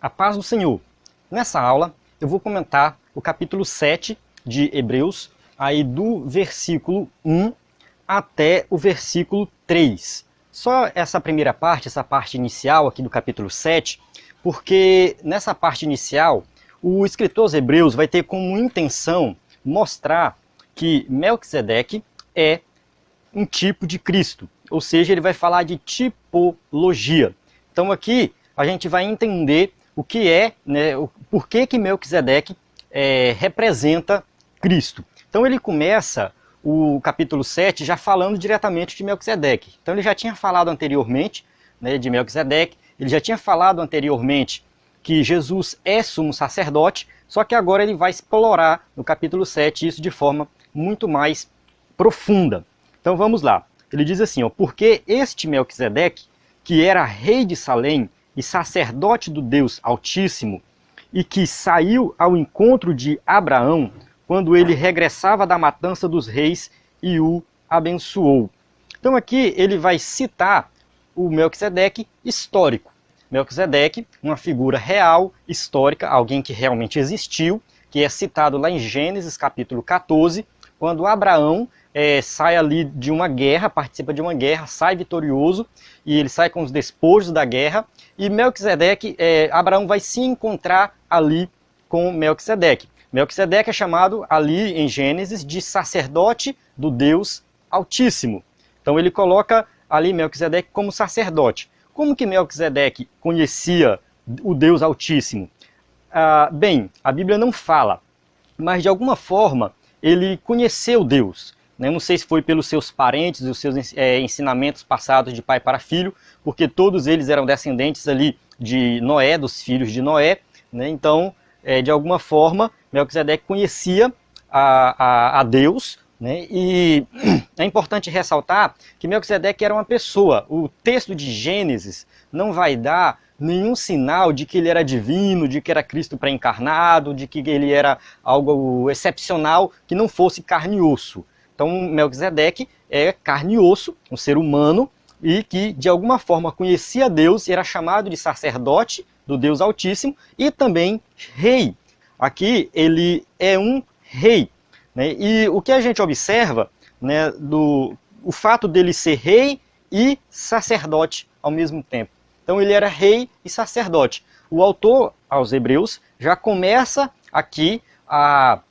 A paz do Senhor. Nessa aula eu vou comentar o capítulo 7 de Hebreus, aí do versículo 1 até o versículo 3. Só essa primeira parte, essa parte inicial aqui do capítulo 7, porque nessa parte inicial o escritor aos Hebreus vai ter como intenção mostrar que Melquisedeque é um tipo de Cristo, ou seja, ele vai falar de tipologia. Então aqui a gente vai entender o que é, por que Melquisedeque representa Cristo. Então ele começa o capítulo 7 já falando diretamente de Melquisedeque. Então ele já tinha falado anteriormente de Melquisedeque, ele já tinha falado anteriormente que Jesus é sumo sacerdote, só que agora ele vai explorar no capítulo 7 isso de forma muito mais profunda. Então vamos lá. Ele diz assim, porque este Melquisedeque, que era rei de Salém e sacerdote do Deus Altíssimo, e que saiu ao encontro de Abraão, quando ele regressava da matança dos reis e o abençoou. Então aqui ele vai citar o Melquisedeque histórico. Melquisedeque, uma figura real, histórica, alguém que realmente existiu, que é citado lá em Gênesis capítulo 14, quando Abraão sai ali de uma guerra, participa de uma guerra, sai vitorioso, e ele sai com os despojos da guerra, e Melquisedeque, Abraão vai se encontrar ali com Melquisedeque. Melquisedeque é chamado ali em Gênesis de sacerdote do Deus Altíssimo. Então ele coloca ali Melquisedeque como sacerdote. Como que Melquisedeque conhecia o Deus Altíssimo? Bem, a Bíblia não fala, mas de alguma forma ele conheceu Deus. Não sei se foi pelos seus parentes, os seus ensinamentos passados de pai para filho, porque todos eles eram descendentes ali de Noé, dos filhos de Noé. Então, de alguma forma, Melquisedeque conhecia a Deus. E é importante ressaltar que Melquisedeque era uma pessoa. O texto de Gênesis não vai dar nenhum sinal de que ele era divino, de que era Cristo pré-encarnado, de que ele era algo excepcional, que não fosse carne e osso. Então Melquisedeque é carne e osso, um ser humano, e que de alguma forma conhecia Deus, era chamado de sacerdote do Deus Altíssimo e também rei. Aqui ele é um rei. E o que a gente observa, o fato dele ser rei e sacerdote ao mesmo tempo. Então ele era rei e sacerdote. O autor aos Hebreus já começa aqui a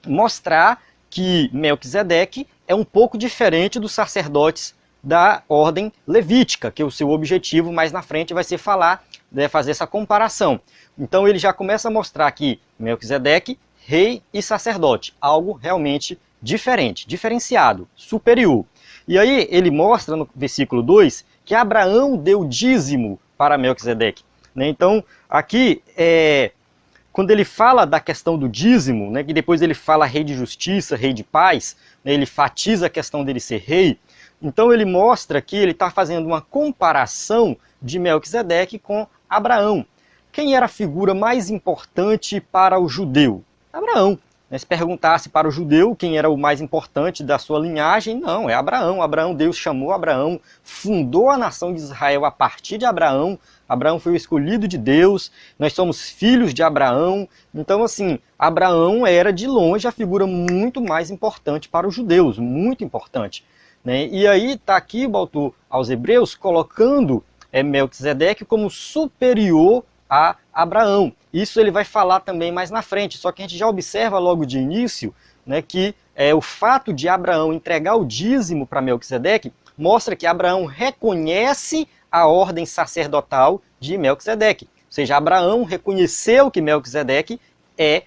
mostrar que Melquisedeque é um pouco diferente dos sacerdotes da ordem levítica, que o seu objetivo mais na frente vai ser fazer essa comparação. Então ele já começa a mostrar que Melquisedeque, rei e sacerdote, algo realmente diferente, diferenciado, superior. E aí ele mostra no versículo 2 que Abraão deu dízimo para Melquisedeque. Então aqui, quando ele fala da questão do dízimo, que depois ele fala rei de justiça, rei de paz, ele enfatiza a questão dele ser rei, então ele mostra que ele está fazendo uma comparação de Melquisedeque com Abraão. Quem era a figura mais importante para o judeu? Abraão. Se perguntasse para o judeu quem era o mais importante da sua linhagem, não, é Abraão. Deus chamou Abraão, fundou a nação de Israel a partir de Abraão. Abraão foi o escolhido de Deus, nós somos filhos de Abraão. Então, assim, Abraão era de longe a figura muito mais importante para os judeus, muito importante. E aí está aqui o autor aos Hebreus colocando Melquisedeque como superior a Abraão. Isso ele vai falar também mais na frente, só que a gente já observa logo de início que o fato de Abraão entregar o dízimo para Melquisedeque mostra que Abraão reconhece a ordem sacerdotal de Melquisedeque. Ou seja, Abraão reconheceu que Melquisedeque é,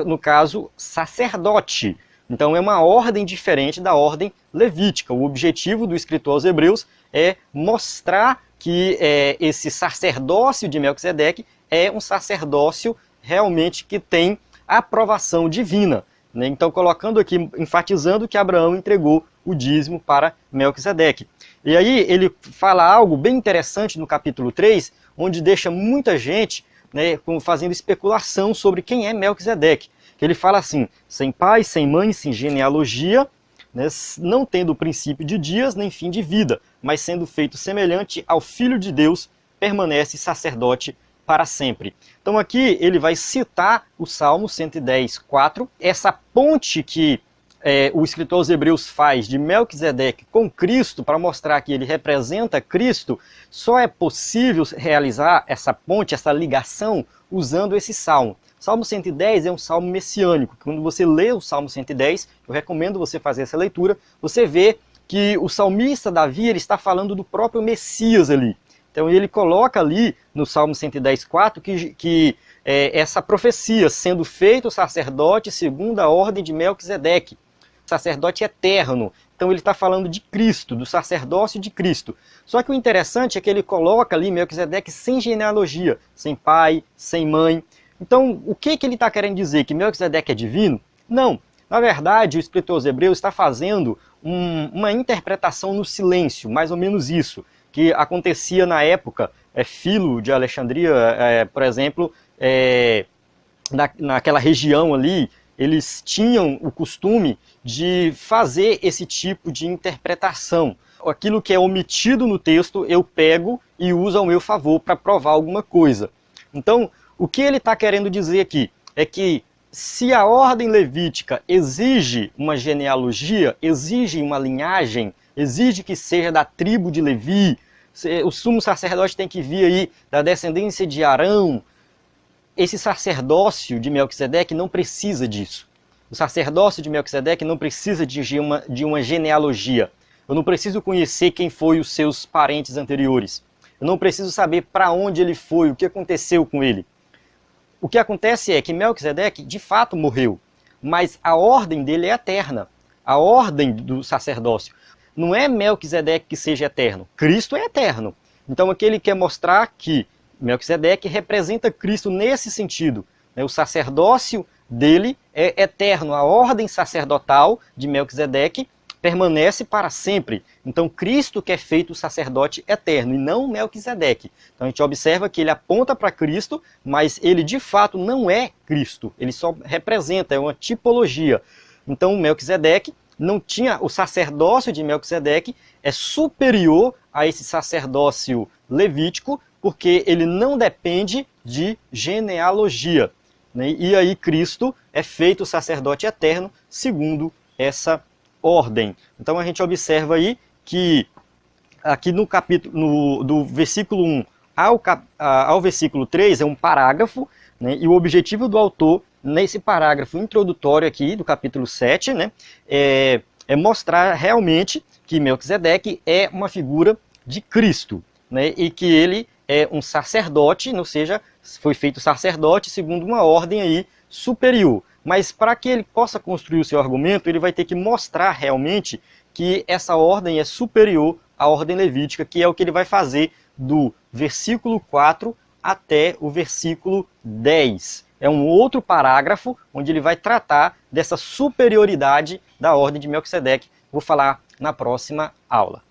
no caso, sacerdote. Então é uma ordem diferente da ordem levítica. O objetivo do escritor aos Hebreus é mostrar que esse sacerdócio de Melquisedeque é um sacerdócio realmente que tem aprovação divina. Então colocando aqui, enfatizando que Abraão entregou o dízimo para Melquisedeque. E aí ele fala algo bem interessante no capítulo 3, onde deixa muita gente fazendo especulação sobre quem é Melquisedeque. Ele fala assim, sem pai, sem mãe, sem genealogia, não tendo princípio de dias nem fim de vida, mas sendo feito semelhante ao Filho de Deus, permanece sacerdote para sempre. Então aqui ele vai citar o Salmo 110:4, essa ponte que o escritor aos Hebreus faz de Melquisedeque com Cristo, para mostrar que ele representa Cristo. Só é possível realizar essa ponte, essa ligação, usando esse salmo. Salmo 110 é um salmo messiânico. Quando você lê o Salmo 110, eu recomendo você fazer essa leitura, você vê que o salmista Davi ele está falando do próprio Messias ali. Então ele coloca ali no Salmo 110:4 que essa profecia, sendo feito sacerdote segundo a ordem de Melquisedeque, sacerdote eterno. Então ele está falando de Cristo, do sacerdócio de Cristo. Só que o interessante é que ele coloca ali Melquisedeque sem genealogia, sem pai, sem mãe. Então o que ele está querendo dizer? Que Melquisedeque é divino? Não. Na verdade, o escritor aos Hebreus está fazendo uma interpretação no silêncio, mais ou menos isso, que acontecia na época. Filo de Alexandria, por exemplo, naquela região ali, eles tinham o costume de fazer esse tipo de interpretação. Aquilo que é omitido no texto, eu pego e uso ao meu favor para provar alguma coisa. Então, o que ele está querendo dizer aqui é que se a ordem levítica exige uma genealogia, exige uma linhagem, exige que seja da tribo de Levi, o sumo sacerdote tem que vir aí da descendência de Arão, esse sacerdócio de Melquisedeque não precisa disso. O sacerdócio de Melquisedeque não precisa de uma genealogia. Eu não preciso conhecer quem foi os seus parentes anteriores. Eu não preciso saber para onde ele foi, o que aconteceu com ele. O que acontece é que Melquisedeque de fato morreu, mas a ordem dele é eterna. A ordem do sacerdócio. Não é Melquisedeque que seja eterno, Cristo é eterno. Então aqui ele quer mostrar que Melquisedeque representa Cristo nesse sentido. O sacerdócio dele é eterno, a ordem sacerdotal de Melquisedeque permanece para sempre. Então Cristo que é feito o sacerdote eterno e não Melquisedeque. Então a gente observa que ele aponta para Cristo, mas ele de fato não é Cristo, ele só representa, é uma tipologia. Então Melquisedeque não tinha, o sacerdócio de Melquisedeque é superior a esse sacerdócio levítico, porque ele não depende de genealogia. Né? E aí Cristo é feito sacerdote eterno segundo essa ordem. Então a gente observa aí que aqui no capítulo, do versículo 1 ao versículo 3 é um parágrafo, né? E o objetivo do autor nesse parágrafo introdutório aqui do capítulo 7, né, é mostrar realmente que Melquisedeque é uma figura de Cristo, né, e que ele é um sacerdote, ou seja, foi feito sacerdote segundo uma ordem aí superior. Mas para que ele possa construir o seu argumento, ele vai ter que mostrar realmente que essa ordem é superior à ordem levítica, que é o que ele vai fazer do versículo 4 até o versículo 10. É um outro parágrafo onde ele vai tratar dessa superioridade da ordem de Melquisedeque. Vou falar na próxima aula.